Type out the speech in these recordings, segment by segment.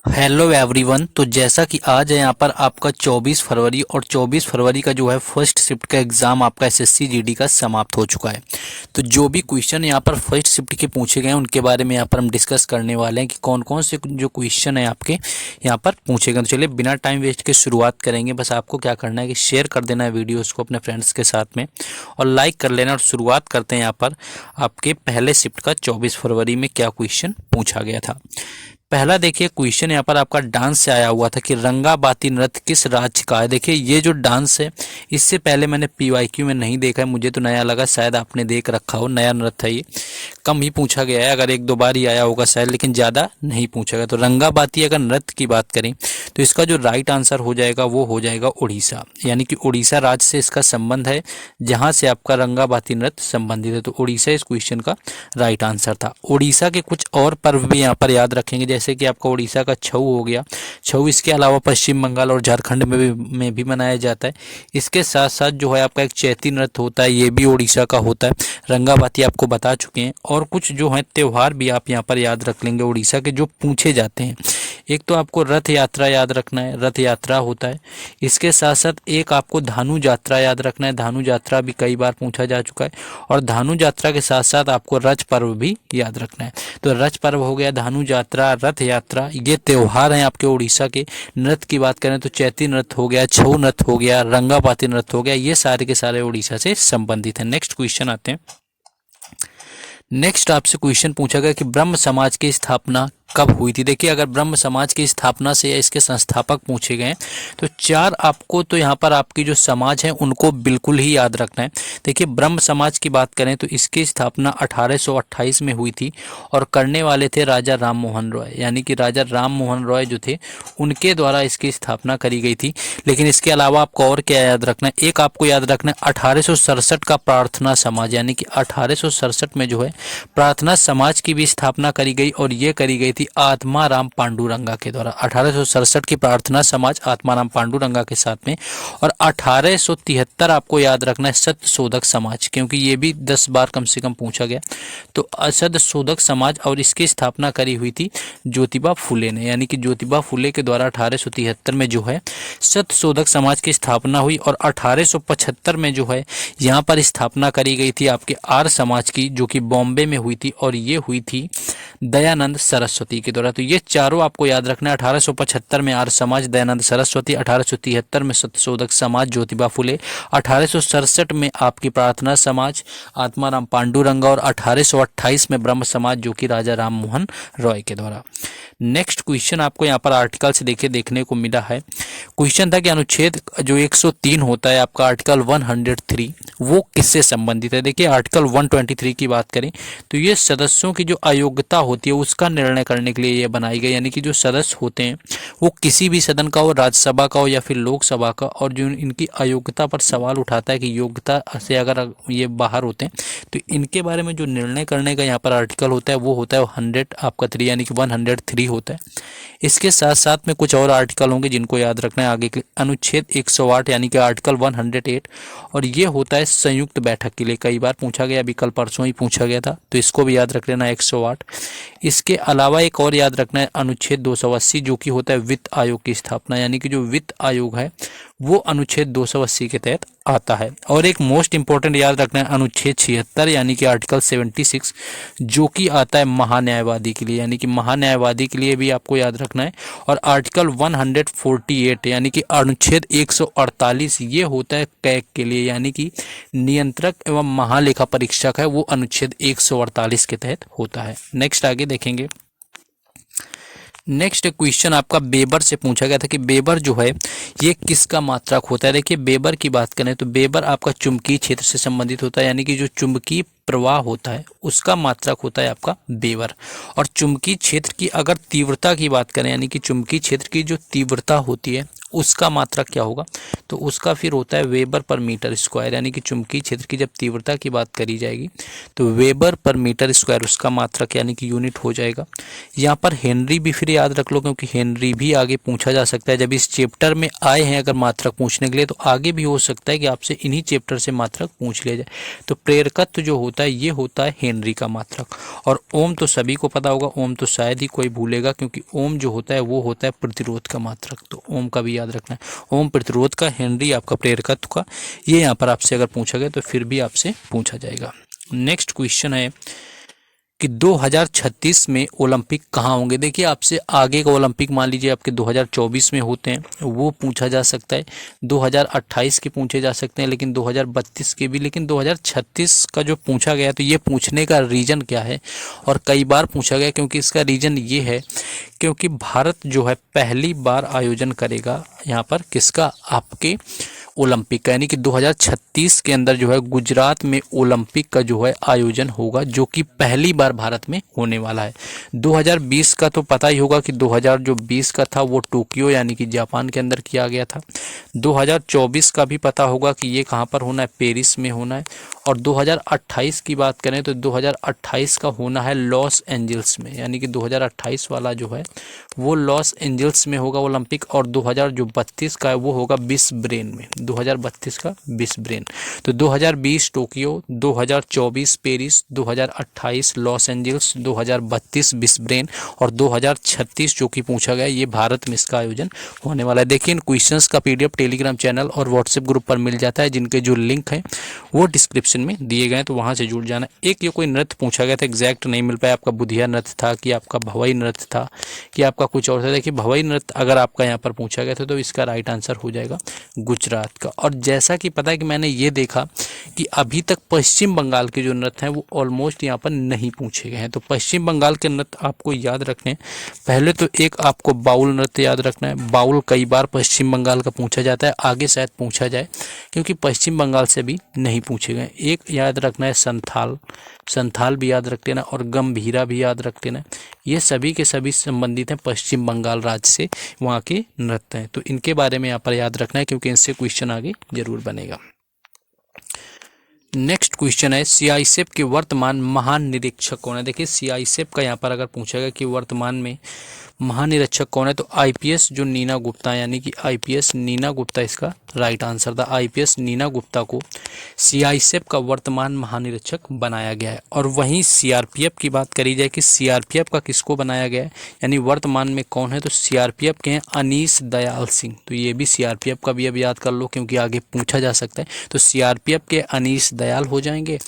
Hello everyone. तो जैसा कि आज है यहाँ पर आपका 24 फरवरी और 24 फरवरी का जो है फर्स्ट शिफ्ट का एग्ज़ाम आपका एसएससी जीडी का समाप्त हो चुका है। तो जो भी क्वेश्चन यहाँ पर फर्स्ट शिफ्ट के पूछे गए हैं उनके बारे में यहाँ पर हम डिस्कस करने वाले हैं कि कौन कौन से जो क्वेश्चन है आपके यहाँ पर पूछे गए। तो चलिए बिना टाइम वेस्ट के शुरुआत करेंगे। बस आपको क्या करना है कि शेयर कर देना है वीडियो को अपने फ्रेंड्स के साथ में और लाइक कर लेना। और शुरुआत करते हैं यहाँ पर आपके पहले शिफ्ट का 24 फरवरी में क्या क्वेश्चन पूछा गया था। पहला देखिए क्वेश्चन यहाँ पर आपका डांस से आया हुआ था कि रंगाबाती नृत्य किस राज्य का है। देखिए ये जो डांस है इससे पहले मैंने पीवाईक्यू में नहीं देखा है, मुझे तो नया लगा, शायद आपने देख रखा हो। नया नृत्य है ये, कम ही पूछा गया है, अगर एक दो बार ही आया होगा शायद, लेकिन ज़्यादा नहीं पूछा गया। तो रंगाबाती अगर नृत्य की बात करें तो इसका जो राइट आंसर हो जाएगा वो हो जाएगा उड़ीसा, यानी कि उड़ीसा राज्य से इसका संबंध है जहाँ से आपका रंगाबाती नृत्य संबंधित है। तो उड़ीसा इस क्वेश्चन का राइट आंसर था। उड़ीसा के कुछ और पर्व भी यहाँ पर याद रखेंगे, जैसे कि आपका उड़ीसा का छऊ हो गया। छऊ इसके अलावा पश्चिम बंगाल और झारखंड में भी मनाया जाता है। इसके साथ साथ जो है आपका एक चैती नृत्य होता है, ये भी उड़ीसा का होता है। रंगाबाती आपको बता चुके हैं। और कुछ जो है त्यौहार भी आप यहाँ पर याद रख लेंगे उड़ीसा के जो पूछे जाते हैं। एक तो आपको रथ यात्रा याद रखना है, रथ यात्रा होता है। इसके साथ साथ एक आपको धानु यात्रा याद रखना है, धानु यात्रा भी कई बार पूछा जा चुका है। और धानु यात्रा के साथ साथ आपको रथ पर्व भी याद रखना है। तो रथ पर्व हो गया, धानु यात्रा, रथ यात्रा, ये त्यौहार हैं आपके उड़ीसा के। नृत्य की बात करें तो चैती नृत्य हो गया, छऊ नृत्य हो गया, रंगाबाती नृत्य हो गया, ये सारे के सारे उड़ीसा से संबंधित हैं। नेक्स्ट क्वेश्चन आते हैं। नेक्स्ट आपसे क्वेश्चन पूछा गया कि ब्रह्म समाज की स्थापना कब हुई थी। देखिए अगर ब्रह्म समाज की स्थापना से या इसके संस्थापक पूछे गए तो चार आपको तो यहाँ पर आपकी जो समाज है उनको बिल्कुल ही याद रखना है। देखिए ब्रह्म समाज की बात करें तो इसकी स्थापना 1828 में हुई थी और करने वाले थे राजा राम मोहन रॉय, यानी कि राजा राम मोहन रॉय जो थे उनके द्वारा इसकी स्थापना करी गई थी। लेकिन इसके अलावा आपको और क्या याद रखना है, एक आपको याद रखना है 1867 का प्रार्थना समाज, यानी कि 1867 में जो है प्रार्थना समाज की भी स्थापना करी गई और ये करी गई थी आत्माराम पांडुरंगा के द्वारा। 1867 की प्रार्थना समाज आत्माराम पांडुरंगा के साथ में। और 1873 आपको याद रखना है सत्य शोधक समाज, क्योंकि ये भी 10 बार कम से कम पूछा गया। तो सत्य शोधक समाज और इसकी स्थापना करी हुई थी ज्योतिबा फुले ने, यानी कि ज्योतिबा फुले के द्वारा 1873 में जो है सत्य शोधक समाज की स्थापना हुई। और 1875 में जो है यहाँ पर स्थापना करी गई थी आपके आर्य समाज की, जो कि बॉम्बे में हुई थी और ये हुई थी दयानंद सरस्वती के द्वारा। तो ये चारों आपको याद रखना है। 1875 में आर्य समाज दयानंद सरस्वती, 1873 में सत्यशोधक समाज ज्योतिबा फुले, 1867 में आपकी प्रार्थना समाज आत्माराम पांडुरंगा और 1828 में ब्रह्म समाज जो कि राजा राम मोहन रॉय के द्वारा। नेक्स्ट क्वेश्चन आपको यहाँ पर आर्टिकल से देखने को मिला है। क्वेश्चन था कि अनुच्छेद जो 103 होता है आपका आर्टिकल 103 वो किससे संबंधित है। देखिए आर्टिकल 123 की बात करें तो ये सदस्यों की जो अयोग्यता होती है उसका निर्णय करने के लिए ये बनाई गई, यानी कि जो सदस्य होते हैं वो किसी भी सदन का हो, राज्यसभा का हो या फिर लोकसभा का, और जो इनकी अयोग्यता पर सवाल उठाता है कि योग्यता से अगर ये बाहर होते हैं तो इनके बारे में जो निर्णय करने का यहाँ पर आर्टिकल होता है वो होता है 100 आपका 3, यानी कि 103 होता है। इसके साथ साथ में कुछ और आर्टिकल होंगे जिनको याद रखना है आगे के। अनुच्छेद 108 यानी कि आर्टिकल 108, और ये होता है संयुक्त बैठक के लिए, कई बार पूछा गया, अभी कल परसों ही पूछा गया था, तो इसको भी याद रख लेना 108। इसके अलावा एक और याद रखना है अनुच्छेद 280 जो कि होता है वित्त आयोग की स्थापना, यानी कि जो वित्त आयोग है वो अनुच्छेद 280 के तहत आता है। और एक मोस्ट इंपॉर्टेंट याद रखना है अनुच्छेद 76 यानी कि आर्टिकल 76 जो कि आता है महान्यायवादी के लिए, यानी कि महान्यायवादी के लिए भी आपको याद रखना है। और आर्टिकल 148 यानी कि अनुच्छेद 148 ये होता है कैग के लिए, यानी कि नियंत्रक एवं महालेखा परीक्षक है, वो अनुच्छेद 148 के तहत होता है। नेक्स्ट आगे देखेंगे। नेक्स्ट क्वेश्चन आपका बेबर से पूछा गया था कि बेबर जो है ये किसका मात्रक होता है। देखिए बेबर की बात करें तो बेबर आपका चुंबकीय क्षेत्र से संबंधित होता है, यानी कि जो चुंबकीय प्रवाह होता है उसका मात्रक होता है आपका बेबर। और चुंबकीय क्षेत्र की अगर तीव्रता की बात करें, यानी कि चुंबकीय क्षेत्र की जो तीव्रता होती है उसका मात्रक क्या होगा, तो उसका फिर होता है वेबर पर मीटर स्क्वायर, यानी कि चुंबकीय क्षेत्र की जब तीव्रता की बात करी जाएगी तो वेबर पर मीटर स्क्वायर उसका मात्रक यानी कि यूनिट हो जाएगा। यहाँ पर हेनरी भी फिर याद रख लो, क्योंकि हेनरी भी आगे पूछा जा सकता है। जब इस चैप्टर में आए हैं अगर मात्रक पूछने के लिए, तो आगे भी हो सकता है कि आपसे इन्हीं चैप्टर से मात्रक पूछ लिया जाए। तो प्रेरकत्व जो होता है ये होता है हेनरी का मात्रक। और ओम तो सभी को पता होगा, ओम तो शायद ही कोई भूलेगा, क्योंकि ओम जो होता है वो होता है प्रतिरोध का मात्रक। तो ओम का भी याद रखना है, ओम प्रतिरोध का, हेनरी आपका प्रेरकत्व का। ये यहाँ पर आपसे अगर पूछा गया तो फिर भी आपसे पूछा जाएगा। नेक्स्ट क्वेश्चन है कि 2036 में ओलंपिक कहाँ होंगे। देखिए आपसे आगे का ओलंपिक मान लीजिए आपके 2024 में होते हैं, वो पूछा जा सकता है, 2028 के पूछे जा सकते हैं, लेकिन 2032 के भी, लेकिन 2036 का जो पूछा गया तो ये पूछने का रीज़न क्या है, और कई बार पूछा गया, क्योंकि इसका रीज़न ये है क्योंकि भारत जो है पहली बार आयोजन करेगा यहाँ पर किसका, आपके ओलंपिक का, यानी कि 2036 के अंदर जो है गुजरात में ओलंपिक का जो है आयोजन होगा, जो कि पहली बार भारत में होने वाला है। 2020 का तो पता ही होगा कि 2020 का था वो टोक्यो यानी कि जापान के अंदर किया गया था। 2024 का भी पता होगा कि ये कहाँ पर होना है, पेरिस में होना है। और 2028 की बात करें तो 2028 का होना है लॉस एंजल्स में, यानी कि 2028 वाला जो है वो लॉस एंजल्स में होगा ओलंपिक। और 2032 का है वो होगा ब्रिस्बेन में, 2032 का ब्रिस्बेन। तो 2020 Tokyo, 2024 Paris, 2028 Los Angeles, 2032 Brisbane और 2036 जो कि पूछा गया, ये भारत में इसका आयोजन होने वाला है। देखिए इन क्वेश्चंस का पीडीएफ टेलीग्राम चैनल और व्हाट्सएप ग्रुप पर मिल जाता है, जिनके जो लिंक हैं वो डिस्क्रिप्शन में दिए गए हैं, तो वहाँ से जुड़ जाना। एक ये कोई नृत्य पूछा गया था, एग्जैक्ट नहीं मिल पाया, आपका बुधिया नृत्य था कि आपका भवई नृत्य था कि आपका कुछ और था। देखिए भवई नृत्य अगर आपका यहाँ पर पूछा गया था तो इसका राइट आंसर हो जाएगा गुजरात का। और जैसा कि पता है कि मैंने ये देखा कि अभी तक पश्चिम बंगाल के जो नृत्य हैं वो ऑलमोस्ट यहाँ पर नहीं पूछे गए हैं। तो पश्चिम बंगाल के नृत्य आपको याद रखने हैं। पहले तो एक आपको बाउल नृत्य याद रखना है, बाउल कई बार पश्चिम बंगाल का पूछा जाता है, आगे शायद पूछा जाए क्योंकि पश्चिम बंगाल से भी नहीं पूछे गए। एक याद रखना है संथाल, संथाल भी याद रख लेना, और गंभीरा भी याद रख लेना। ये सभी के सभी संबंधित हैं पश्चिम बंगाल राज्य से, वहाँ के नृत्य हैं, तो इनके बारे में यहाँ पर याद रखना है क्योंकि इनसे क्वेश्चन आगे जरूर बनेगा। नेक्स्ट क्वेश्चन है सीआईएसएफ के वर्तमान महानिरीक्षक कौन है। देखिए सीआईएसएफ का यहाँ पर अगर पूछा गया कि वर्तमान में महानिरीक्षक कौन है, तो आईपीएस जो नीना गुप्ता, यानी कि आईपीएस नीना गुप्ता इसका राइट आंसर था। आईपीएस नीना गुप्ता को सीआईएसएफ का वर्तमान महानिरीक्षक बनाया गया है। और वहीं सीआरपीएफ की बात करी जाए कि सीआरपीएफ का किसको बनाया गया है, यानी वर्तमान में कौन है, तो सीआरपीएफ के हैं अनीश दयाल सिंह। तो ये भी सीआरपीएफ का भी अब याद कर लो क्योंकि आगे पूछा जा सकता है। तो सीआरपीएफ के अनीश दयाल हो जाएंगे।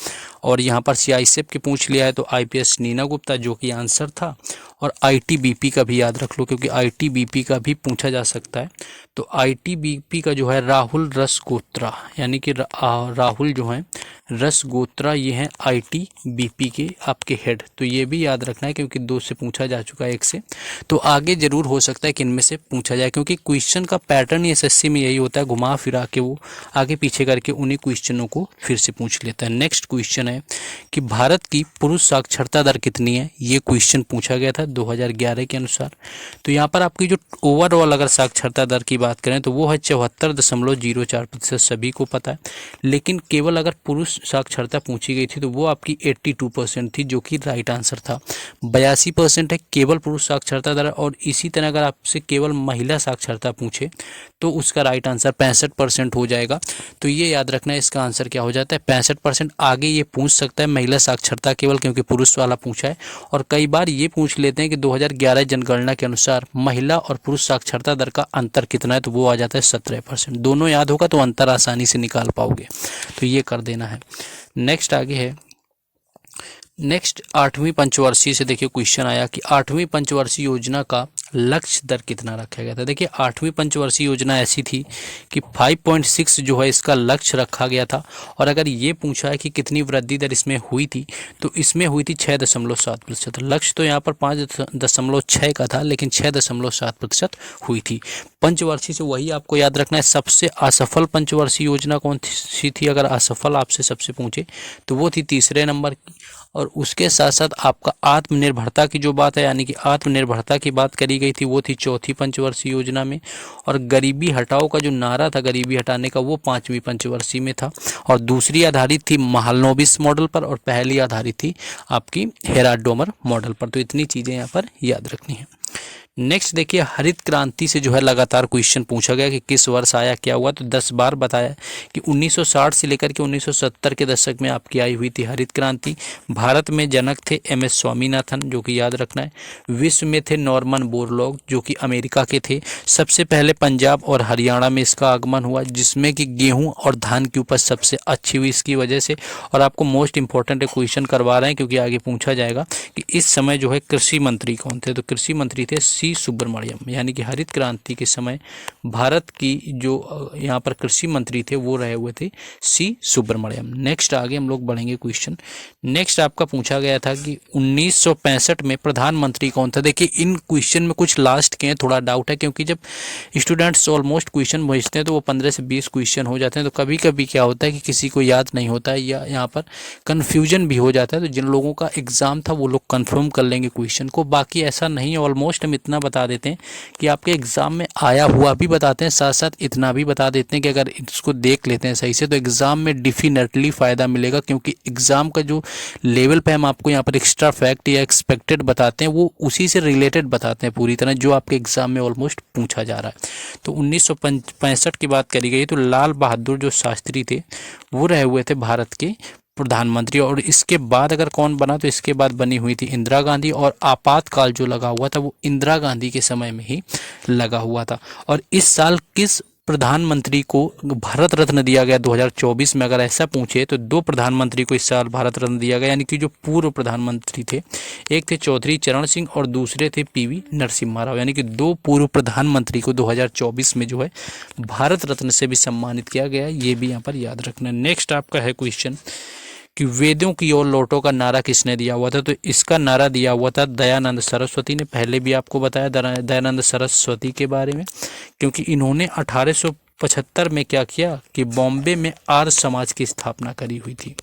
और यहाँ पर सीआईएसएफ के पूछ लिया है तो आईपीएस नीना गुप्ता जो कि आंसर था। और आईटीबीपी का भी याद रख लो क्योंकि आईटीबीपी का भी पूछा जा सकता है। तो आईटीबीपी का जो है राहुल रसगोत्रा, यानी कि राहुल जो है रसगोत्रा, ये हैं आईटीबीपी के आपके हेड। तो ये भी याद रखना है क्योंकि 2 से पूछा जा चुका है, 1 से। तो आगे जरूर हो सकता है कि इनमें से पूछा जाए क्योंकि क्वेश्चन का पैटर्न ही एसएससी में यही होता है, घुमा फिरा के वो आगे पीछे करके उन्हीं क्वेश्चनों को फिर से पूछ लेता है। नेक्स्ट क्वेश्चन है कि भारत की पुरुष साक्षरता दर कितनी है। ये क्वेश्चन पूछा गया था 2011 के अनुसार। तो यहाँ पर आपकी जो ओवरऑल अगर साक्षरता दर की बात करें तो वो है 74.04%, सभी को पता है। लेकिन केवल अगर पुरुष साक्षरता पूछी गई थी तो वो आपकी 82% थी, जो कि राइट आंसर था। 82% है केवल पुरुष साक्षरता दर। और इसी तरह अगर आपसे केवल महिला साक्षरता पूछे तो उसका राइट आंसर 65% हो जाएगा। तो ये याद रखना है, इसका आंसर क्या हो जाता है 65%। आगे ये पूछ सकता है महिला साक्षरता केवल, क्योंकि पुरुष वाला पूछा है। और कई बार ये पूछ लेते हैं कि 2011 जनगणना के अनुसार महिला और पुरुष साक्षरता दर का अंतर कितना है, तो वो आ जाता है 17%। दोनों याद होगा तो अंतर आसानी से निकाल पाओगे, तो ये कर देना है। नेक्स्ट आगे है, नेक्स्ट 8वीं पंचवर्षीय से देखिए क्वेश्चन आया कि 8वीं पंचवर्षीय योजना का लक्ष्य दर कितना रखा गया था। देखिए 8वीं पंचवर्षीय योजना ऐसी थी कि 5.6 जो है इसका लक्ष्य रखा गया था। और अगर ये पूछा है कि कितनी वृद्धि दर इसमें हुई थी, तो इसमें हुई थी 6.7%। लक्ष्य तो यहाँ पर 5.6 का था, लेकिन 6.7% हुई थी। पंचवर्षीय से वही आपको याद रखना है, सबसे असफल पंचवर्षीय योजना कौन सी थी। अगर असफल आपसे सबसे पूछे तो वो थी 3रे नंबर की। और उसके साथ साथ आपका आत्मनिर्भरता की जो बात है, यानी कि आत्मनिर्भरता की बात करी लाई गई थी वो थी चौथी पंचवर्षीय योजना में, और गरीबी हटाओ का जो नारा था गरीबी हटाने का वो पांचवी पंचवर्षीय में था, और दूसरी आधारित थी महालनोबिस मॉडल पर, और पहली आधारित थी आपकी हेराल्ड डोमर मॉडल पर। तो इतनी चीज़ें यहाँ पर याद रखनी है। नेक्स्ट देखिए, हरित क्रांति से जो है लगातार क्वेश्चन पूछा गया कि किस वर्ष आया, क्या हुआ, तो 10 बार बताया कि 1960 से लेकर के 1970 के दशक में आपकी आई हुई थी हरित क्रांति। भारत में जनक थे MS स्वामीनाथन, जो कि याद रखना है। विश्व में थे नॉर्मन बोरलॉग, जो कि अमेरिका के थे। सबसे पहले पंजाब और हरियाणा में इसका आगमन हुआ, जिसमें कि गेहूँ और धान की उपज सबसे अच्छी हुई इसकी वजह से। और आपको मोस्ट इंपॉर्टेंट क्वेश्चन करवा रहे हैं क्योंकि आगे पूछा जाएगा कि इस समय जो है कृषि मंत्री कौन थे, तो कृषि मंत्री थे सी सुब्रमण्यम, यानी कि हरित क्रांति के समय भारत की जो यहाँ पर कृषि मंत्री थे वो रहे हुए थे सी सुब्रमण्यम। नेक्स्ट आगे हम लोग बढ़ेंगे क्वेश्चन। नेक्स्ट आपका पूछा गया था कि 1965 में प्रधानमंत्री कौन था। देखिए इन क्वेश्चन में कुछ लास्ट के हैं, थोड़ा डाउट है, क्योंकि जब स्टूडेंट्स ऑलमोस्ट क्वेश्चन भेजते हैं तो वो 15 से 20 क्वेश्चन हो जाते हैं, तो कभी कभी क्या होता है कि किसी को याद नहीं होता है या यहाँ पर कन्फ्यूजन भी हो जाता है। तो जिन लोगों का एग्जाम था वो लोग कन्फर्म कर लेंगे क्वेश्चन को, बाकी ऐसा नहीं है। ऑलमोस्ट हम इतना बता देते हैं कि आपके एग्जाम में आया हुआ भी बताते हैं, साथ साथ इतना भी बता देते हैं कि अगर इसको देख लेते हैं सही से तो एग्जाम में डेफिनेटली फ़ायदा मिलेगा, क्योंकि एग्जाम का जो लेवल पे हम आपको यहाँ पर एक्स्ट्रा फैक्ट या एक्सपेक्टेड बताते हैं वो उसी से रिलेटेड बताते हैं पूरी तरह, जो आपके एग्जाम में ऑलमोस्ट पूछा जा रहा है। तो 1965 की बात करी गई तो लाल बहादुर जो शास्त्री थे वो रहे हुए थे भारत के प्रधानमंत्री। और इसके बाद अगर कौन बना तो इसके बाद बनी हुई थी इंदिरा गांधी, और आपातकाल जो लगा हुआ था वो इंदिरा गांधी के समय में ही लगा हुआ था। और इस साल किस प्रधानमंत्री को भारत रत्न दिया गया 2024 में, अगर ऐसा पूछे तो दो प्रधानमंत्री को इस साल भारत रत्न दिया गया, यानी कि जो पूर्व प्रधानमंत्री थे, एक थे चौधरी चरण सिंह और दूसरे थे PV नरसिम्हा राव, यानी कि दो पूर्व प्रधानमंत्री को 2024 में जो है भारत रत्न से भी सम्मानित किया गया। ये भी यहाँ पर याद रखना। नेक्स्ट आपका है क्वेश्चन कि वेदों की ओर लौटो का नारा किसने दिया हुआ था, तो इसका नारा दिया हुआ था दयानंद सरस्वती ने। पहले भी आपको बताया दयानंद सरस्वती के बारे में, क्योंकि इन्होंने 1875 में क्या किया कि बॉम्बे में आर्य समाज की स्थापना करी हुई थी।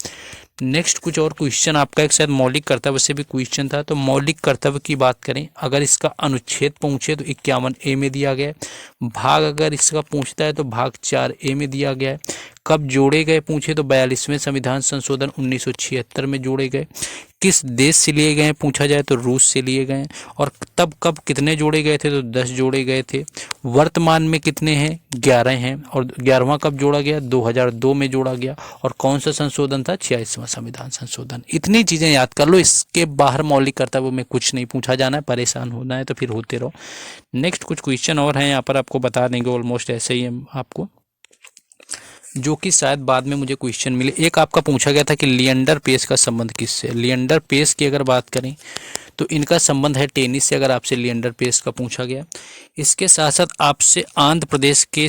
नेक्स्ट कुछ और क्वेश्चन आपका एक शायद मौलिक कर्तव्य से भी क्वेश्चन था, तो मौलिक कर्तव्य की बात करें अगर इसका अनुच्छेद पूछे तो 51A में दिया गया है। भाग अगर इसका पूछता है तो भाग 4A में दिया गया है। कब जोड़े गए पूछे तो 42वें संविधान संशोधन 1976 में जोड़े गए। किस देश से लिए गए पूछा जाए तो रूस से लिए गए। और तब कब कितने जोड़े गए थे तो 10 जोड़े गए थे। वर्तमान में कितने हैं 11 हैं। और 11वां कब जोड़ा गया 2002 में जोड़ा गया। और कौन सा संशोधन था 46वां संविधान संशोधन। इतनी चीज़ें याद कर लो, इसके बाहर मौलिक कर्तव्य में कुछ नहीं पूछा जाना है, परेशान होना है तो फिर होते रहो। नेक्स्ट कुछ क्वेश्चन और हैं यहाँ पर आपको बता देंगे, ऑलमोस्ट ऐसे ही हम आपको, जो कि शायद बाद में मुझे क्वेश्चन मिले। एक आपका पूछा गया था कि लिएंडर पेस का संबंध किससे। लिएंडर पेस की अगर बात करें तो इनका संबंध है टेनिस से, अगर आपसे लिएंडर पेस का पूछा गया। इसके साथ साथ आपसे आंध्र प्रदेश के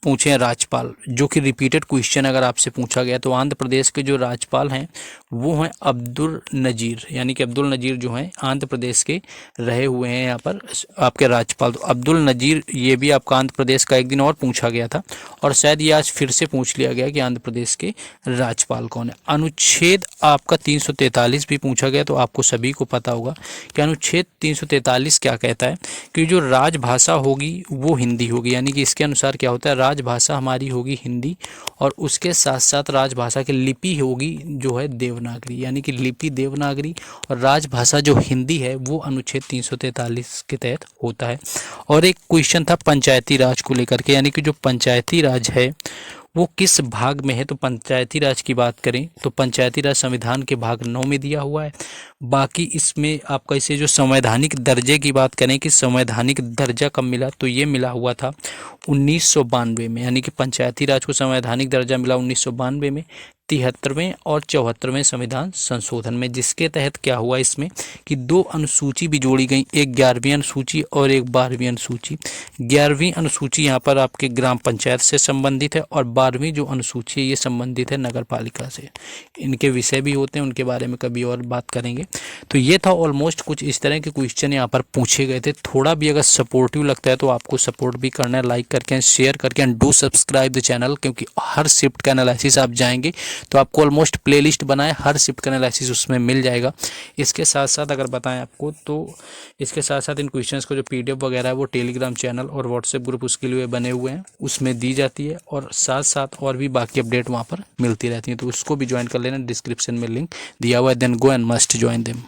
पूछे हैं राज्यपाल, जो कि रिपीटेड क्वेश्चन अगर आपसे पूछा गया तो आंध्र प्रदेश के जो राज्यपाल हैं वो हैं अब्दुल नज़ीर, यानी कि अब्दुल नज़ीर जो हैं आंध्र प्रदेश के रहे हुए हैं यहाँ पर आपके राज्यपाल। तो अब्दुल नज़ीर ये भी आपका आंध्र प्रदेश का एक दिन और पूछा गया था, और शायद ये आज फिर से पूछ लिया गया कि आंध्र प्रदेश के राज्यपाल कौन है। अनुच्छेद आपका 343 भी पूछा गया, तो आपको सभी को पता होगा कि अनुच्छेद 343 क्या कहता है कि जो राजभाषा होगी वो हिंदी होगी, यानी कि इसके अनुसार क्या होता है राजभाषा हमारी होगी हिंदी, और उसके साथ साथ राजभाषा की लिपि होगी जो है देवनागरी, यानी कि लिपि देवनागरी, और राजभाषा जो हिंदी है वो अनुच्छेद 343 के तहत होता है। और एक क्वेश्चन था पंचायती राज को लेकर के, यानी कि जो पंचायती राज है वो किस भाग में है। तो पंचायती राज की बात करें तो पंचायती राज संविधान के भाग 9 में दिया हुआ है। बाकी इसमें आपका इसे जो संवैधानिक दर्जे की बात करें कि संवैधानिक दर्जा कब मिला, तो ये मिला हुआ था 1992 में, यानी कि पंचायती राज को संवैधानिक दर्जा मिला 1992 में 73वें और 74वें संविधान संशोधन में, जिसके तहत क्या हुआ इसमें कि 2 अनुसूची भी जोड़ी गई, एक 11वीं अनुसूची और एक 12वीं अनुसूची। 11वीं अनुसूची यहाँ पर आपके ग्राम पंचायत से संबंधित है, और 12वीं जो अनुसूची है ये संबंधित है नगर पालिका से। इनके विषय भी होते हैं, उनके बारे में कभी और बात करेंगे। तो ये था ऑलमोस्ट कुछ इस तरह के क्वेश्चन यहाँ पर पूछे गए थे। थोड़ा भी अगर सपोर्टिव लगता है तो आपको सपोर्ट भी करना है, लाइक करके शेयर करके, and do subscribe the channel, क्योंकि हर शिफ्ट का एनालिसिस आप जाएंगे तो आपको ऑलमोस्ट प्लेलिस्ट बनाए, हर शिफ्ट का एनालिसिस उसमें मिल जाएगा। इसके साथ साथ अगर बताएं आपको तो इसके साथ साथ इन क्वेश्चंस को जो PDF वगैरह है वो टेलीग्राम चैनल और व्हाट्सएप ग्रुप उसके लिए बने हुए हैं, उसमें दी जाती है और साथ साथ और भी बाकी अपडेट वहाँ पर मिलती रहती है। तो उसको भी ज्वाइन कर लेना, डिस्क्रिप्शन में लिंक दिया हुआ है। Then go and must join them.